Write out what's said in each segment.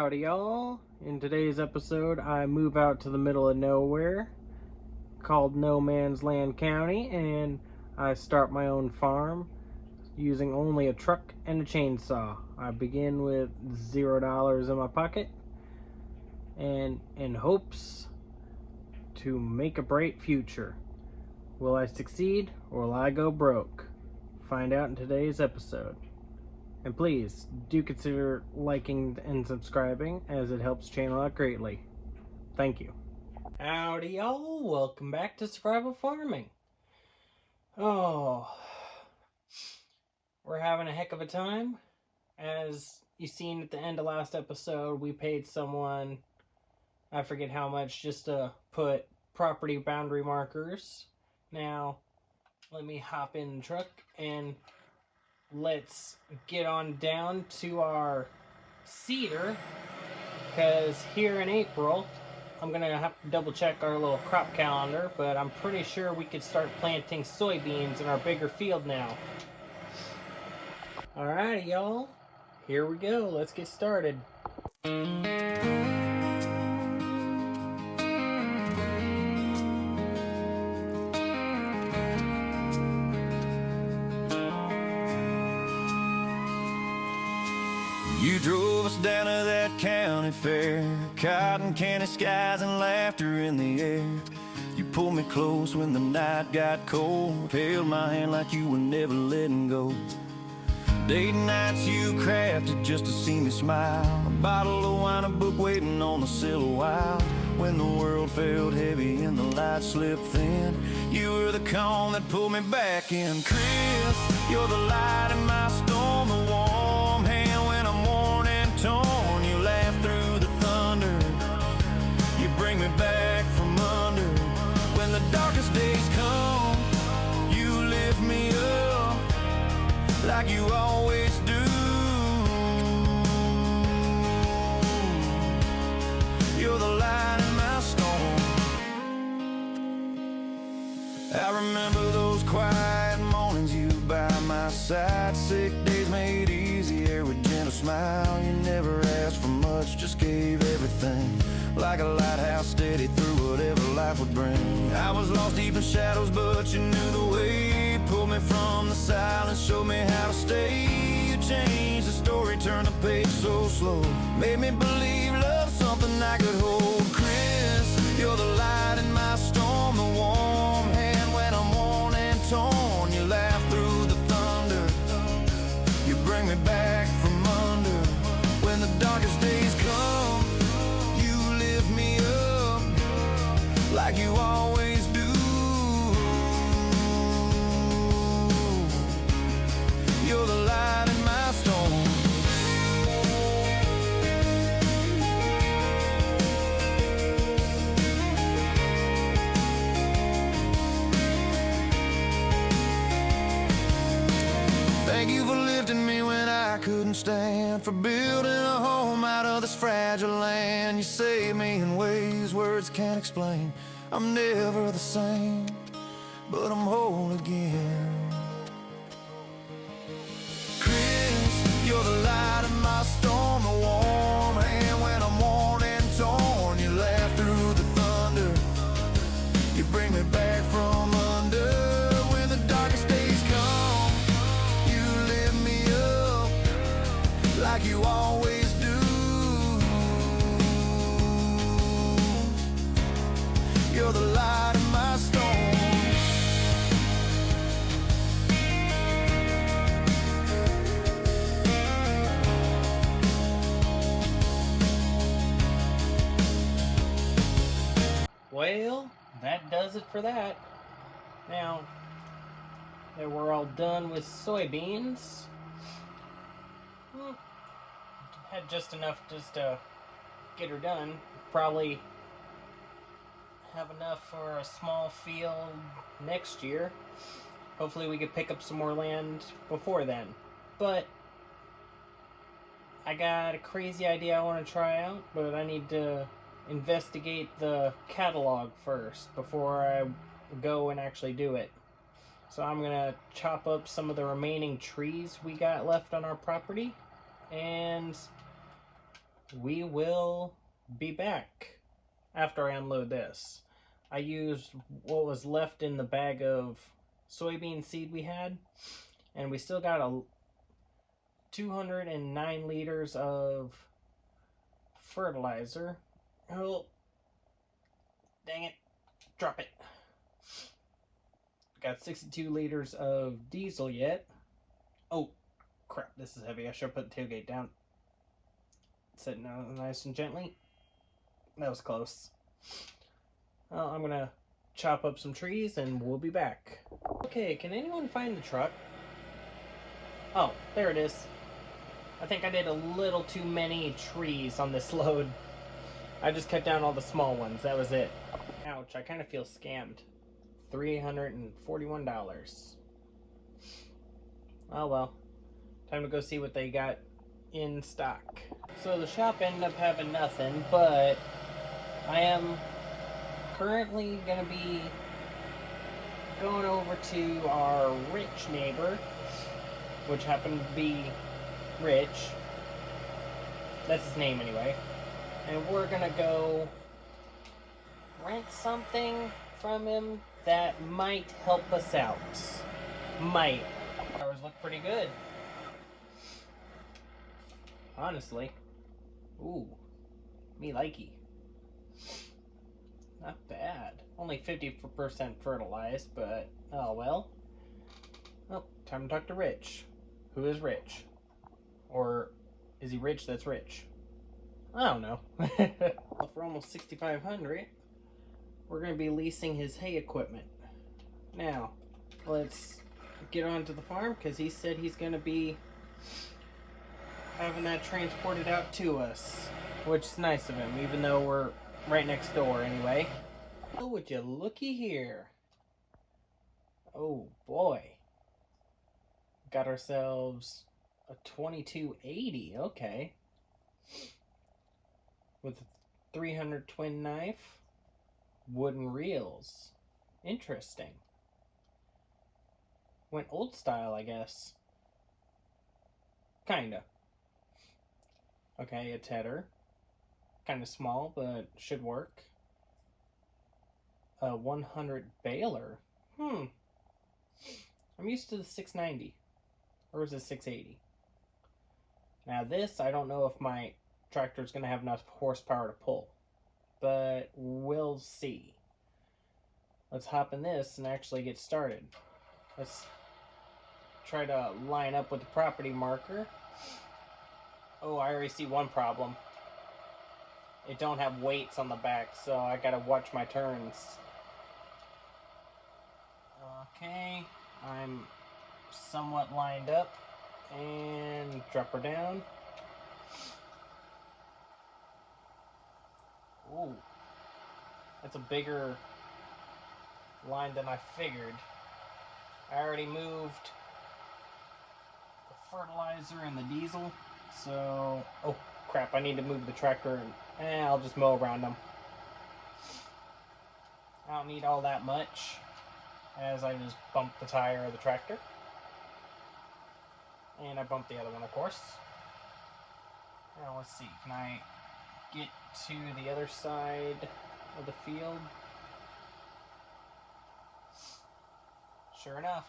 Howdy y'all. In today's episode, I move out to the middle of nowhere called No Man's Land County, and I start my own farm using only a truck and a chainsaw. I begin with $0 in my pocket and in hopes to make a bright future. Will I succeed or will I go broke? Find out in today's episode. And please, do consider liking and subscribing, as it helps the channel out greatly. Thank you. Howdy y'all, welcome back to Survival Farming. Oh, we're having a heck of a time. As you seen at the end of last episode, we paid someone, I forget how much, just to put property boundary markers. Now, let me hop in the truck and let's get on down to our cedar, because here in April, I'm going to have to double check our little crop calendar, but I'm pretty sure we could start planting soybeans in our bigger field now. Alrighty y'all, here we go, let's get started. You drove us down to that county fair, cotton candy skies and laughter in the air. You pulled me close when the night got cold, held my hand like you were never letting go. Date nights you crafted just to see me smile, a bottle of wine, a book waiting on the sill a while. When the world felt heavy and the light slipped thin, you were the calm that pulled me back in. Chris, you're the light in my storm, the warm hand when I'm worn and torn. You laugh through the thunder, you bring me back from under. When the darkest days come, you lift me up like you always do. You're the light in my storm. I remember those quiet mornings, you by my side. Sick days made easier with gentle smile. You never asked for much, just gave everything. Like a lighthouse steady through whatever life would bring. I was lost deep in shadows, but you knew the way. Pulled me from the silence, showed me how to stay. You changed the story, turned the page so slow. Made me believe love's something I could hold. Chris, you're the light in my storm, the warm hand when I'm worn and torn. You laugh through the thunder, you bring me back from under. When the darkest days come, you lift me up like you always do. You're the light in my storm. Thank you for lifting me when I couldn't stand, for building a home out of this fragile land. You saved me in ways words can't explain. I'm never the same, but I'm whole again. Chris, you're the light in my storm, the warm hand when I'm worn and torn. You laugh through the thunder, you bring me back from under. When the darkest days come, you lift me up like you always do. You're the light in my storm. Well, that does it for that. Now that we're all done with soybeans, had just enough just to get her done. Probably have enough for a small field next year. Hopefully we could pick up some more land before then. But I got a crazy idea I want to try out, but I need to investigate the catalog first before I go and actually do it. So I'm gonna chop up some of the remaining trees we got left on our property and we will be back after I unload this. I used what was left in the bag of soybean seed we had, and we still got 209 liters of fertilizer. Oh, dang it. Drop it. Got 62 liters of diesel yet. Oh, crap. This is heavy. I should have put the tailgate down. Sitting down nice and gently. That was close. Well, I'm going to chop up some trees and we'll be back. Okay, can anyone find the truck? Oh, there it is. I think I did a little too many trees on this load. I just cut down all the small ones. That was it. Ouch, I kind of feel scammed. $341. Oh well. Time to go see what they got in stock. So the shop ended up having nothing, but I am currently going to be going over to our rich neighbor, which happened to be Rich. That's his name anyway. And we're going to go rent something from him that might help us out. Might. Ours look pretty good. Honestly. Ooh. Me likey. Not bad. Only 50% fertilized, but oh well. Oh, time to talk to Rich. Who is Rich? Or is he rich that's rich? I don't know. For almost $6,500, we're going to be leasing his hay equipment. Now, let's get on to the farm because he said he's going to be having that transported out to us, which is nice of him, even though we're right next door anyway. Oh, would you looky here? Oh boy. Got ourselves a 2280, okay. With a 300 twin knife, wooden reels. Interesting. Went old style, I guess. Kinda. Okay, a tedder. Kinda small, but should work. A 100 baler. I'm used to the 690. Or is it 680? Now this, I don't know if my tractor's going to have enough horsepower to pull. But we'll see. Let's hop in this and actually get started. Let's try to line up with the property marker. Oh, I already see one problem. It don't have weights on the back, so I gotta watch my turns. Okay, I'm somewhat lined up. And drop her down. Ooh. That's a bigger line than I figured. I already moved the fertilizer and the diesel. So, oh crap, I need to move the tractor and I'll just mow around them. I don't need all that much as I just bumped the tire of the tractor. And I bumped the other one, of course. Now, let's see. Can I get to the other side of the field? Sure enough.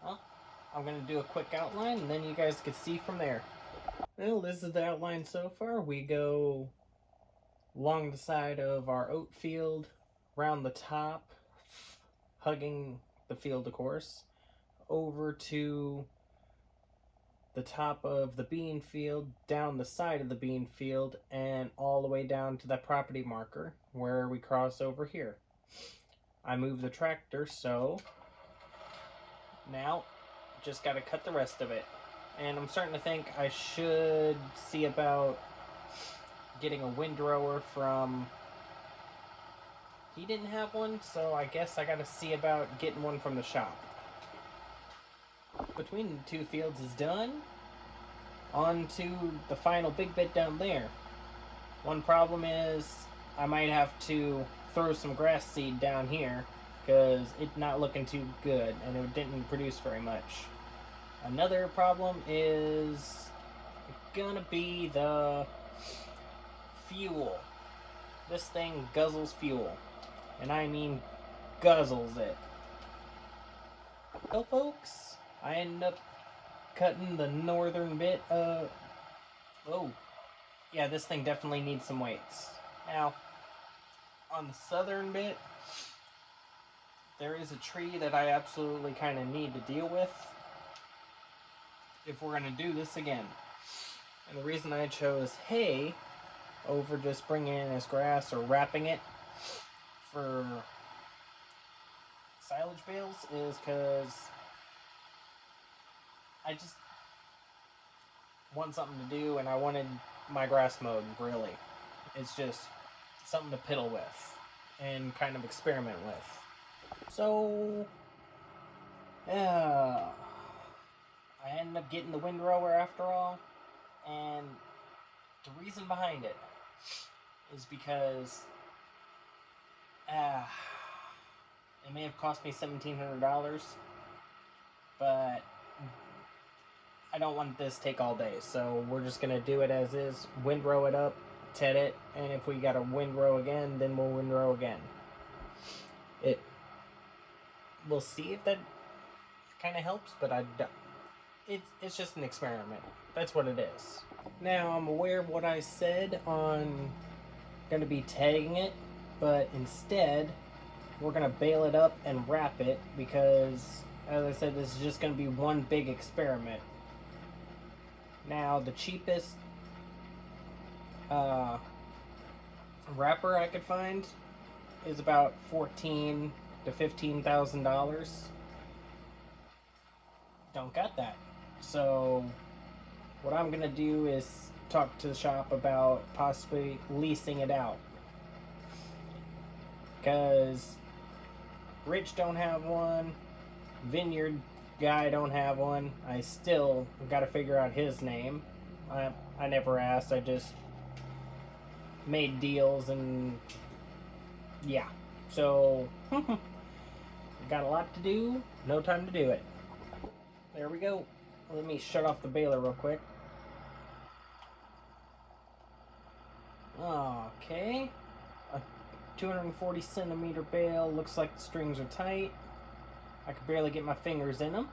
Well, I'm going to do a quick outline, and then you guys can see from there. Well, this is the outline so far. We go along the side of our oat field, around the top, hugging the field, of course, over to the top of the bean field, down the side of the bean field, and all the way down to that property marker where we cross over here. I moved the tractor, so now just got to cut the rest of it. And I'm starting to think I should see about getting a windrower from... He didn't have one, so I guess I got to see about getting one from the shop. Between the two fields is done. On to the final big bit down there. One problem is I might have to throw some grass seed down here because it's not looking too good and it didn't produce very much. Another problem is gonna be the fuel. This thing guzzles fuel, and I mean guzzles it. Well, folks, I ended up cutting the northern bit of... Oh, yeah, this thing definitely needs some weights. Now, on the southern bit, there is a tree that I absolutely kind of need to deal with if we're going to do this again. And the reason I chose hay over just bringing in as grass or wrapping it for silage bales is because I just want something to do, and I wanted my grass mowed, really. It's just something to piddle with and kind of experiment with. So, I ended up getting the windrower after all, and the reason behind it is because it may have cost me $1,700, but I don't want this to take all day, so we're just going to do it as is, windrow it up, ted it, and if we got to windrow again, then we'll windrow again. We'll see if that kind of helps, but it's just an experiment. That's what it is. Now, I'm aware of what I said on going to be tagging it, but instead, we're going to bale it up and wrap it because, as I said, this is just going to be one big experiment. Now, the cheapest wrapper I could find is about $14,000 to $15,000. Don't got that. So, what I'm gonna do is talk to the shop about possibly leasing it out. Because Rich don't have one, Vineyard guy don't have one. I still gotta figure out his name. I never asked, I just made deals and yeah. So, got a lot to do, no time to do it. There we go. Let me shut off the baler real quick. Okay. A 240 centimeter bale. Looks like the strings are tight. I could barely get my fingers in them.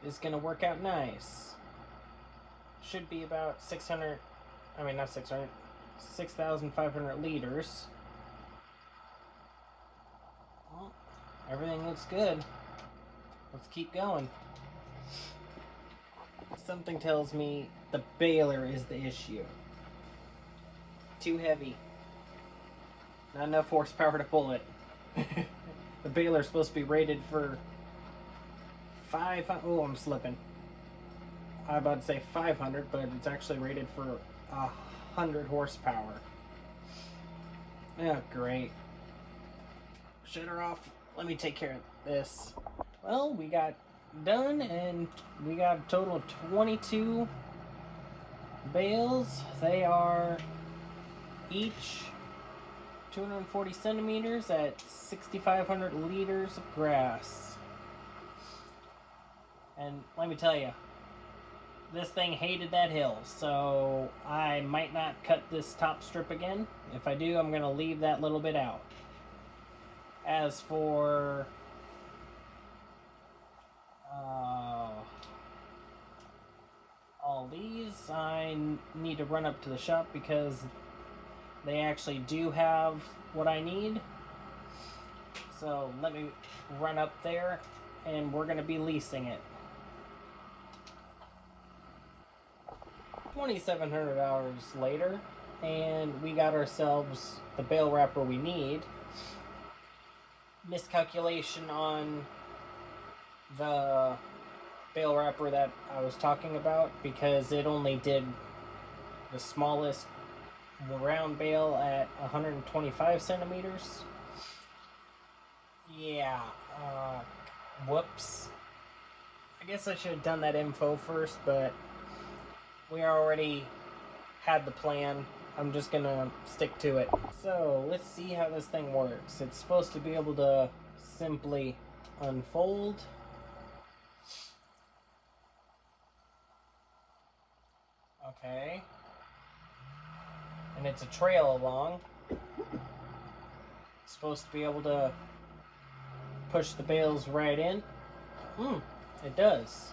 It's gonna work out nice. Should be about 6,500 liters. Well, everything looks good. Let's keep going. Something tells me the baler is the issue. Too heavy. Not enough horsepower to pull it. The baler is supposed to be rated for 500. Oh, I'm slipping. I was about to say 500, but it's actually rated for 100 horsepower. Oh, great. Shut her off. Let me take care of this. Well, we got done, and we got a total of 22 bales. They are each 240 centimeters at 6,500 liters of grass. And let me tell you, this thing hated that hill, so I might not cut this top strip again. If I do, I'm going to leave that little bit out. As for all these, I need to run up to the shop because they actually do have what I need. So let me run up there, and we're going to be leasing it. $2,700 later, and we got ourselves the bale wrapper we need. Miscalculation on the bale wrapper that I was talking about, because it only did the smallest round bale at 125 centimeters. Yeah, whoops. I guess I should have done that info first, but we already had the plan. I'm just gonna stick to it. So, let's see how this thing works. It's supposed to be able to simply unfold. Okay. And it's a trail along. It's supposed to be able to push the bales right in. It does.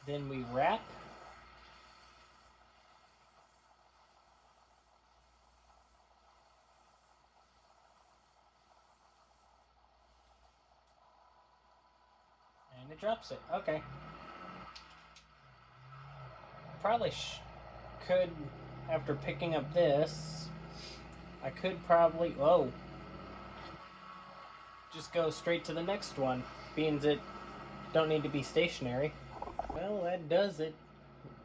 Then we wrap. And it drops it. Okay. Probably could, after picking up this, I could probably, just go straight to the next one, being that don't need to be stationary. Well, that does it.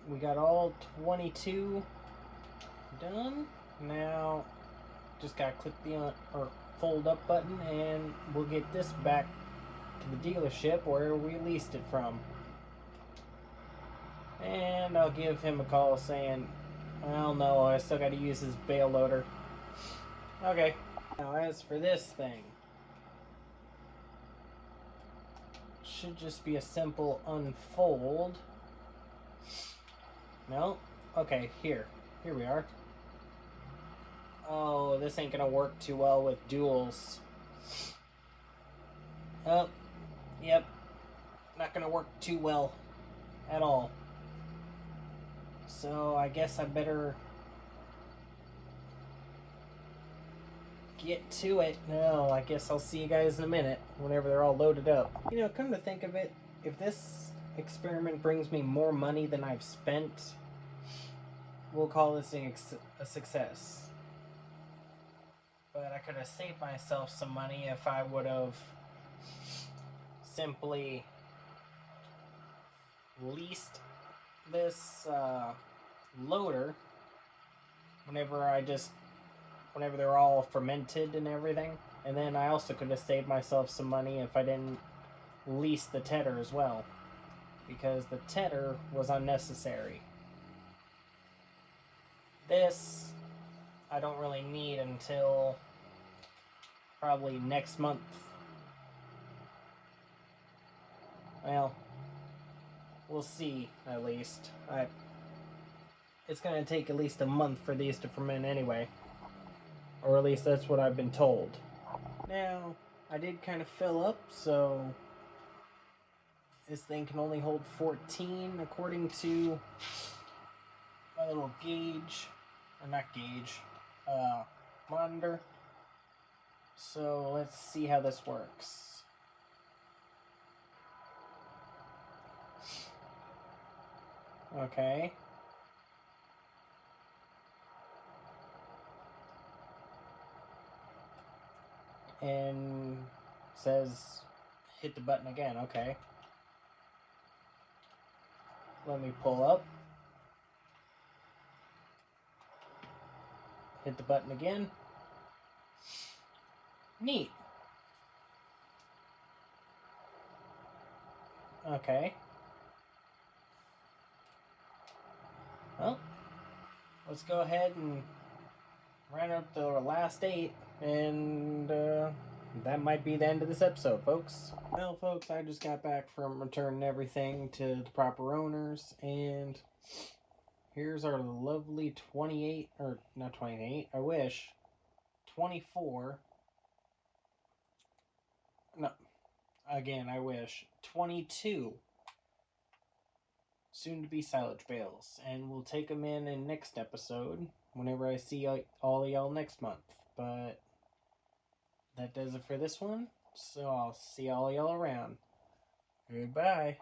We got all 22 done. Now, just gotta click the fold up button, and we'll get this back to the dealership where we leased it from. And I'll give him a call saying, well, no, I still gotta use his bale loader. Okay. Now, as for this thing, should just be a simple unfold. No? Okay, here we are. Oh, this ain't gonna work too well with duals. Oh, yep. Not gonna work too well at all. So I guess I better get to it. No, I guess I'll see you guys in a minute whenever they're all loaded up. You know, come to think of it, if this experiment brings me more money than I've spent, we'll call this thing a success. But I could have saved myself some money if I would have simply leased this loader whenever they're all fermented and everything. And then I also could have saved myself some money if I didn't lease the tedder as well, because the tedder was unnecessary. This I don't really need until probably next month. Well, we'll see, at least. It's going to take at least a month for these to ferment anyway. Or at least that's what I've been told. Now, I did kind of fill up, so this thing can only hold 14 according to my little gauge. Or not gauge, monitor. So let's see how this works. Okay. And says hit the button again. Okay. Let me pull up. Hit the button again. Neat. Okay. Well, let's go ahead and round up the last 8, and that might be the end of this episode, folks. Well, folks, I just got back from returning everything to the proper owners, and here's our lovely 28, or not 28, I wish, 24, no, again, I wish, 22 soon-to-be silage bales, and we'll take them in next episode, whenever I see all y'all next month. But that does it for this one, so I'll see all y'all around. Goodbye.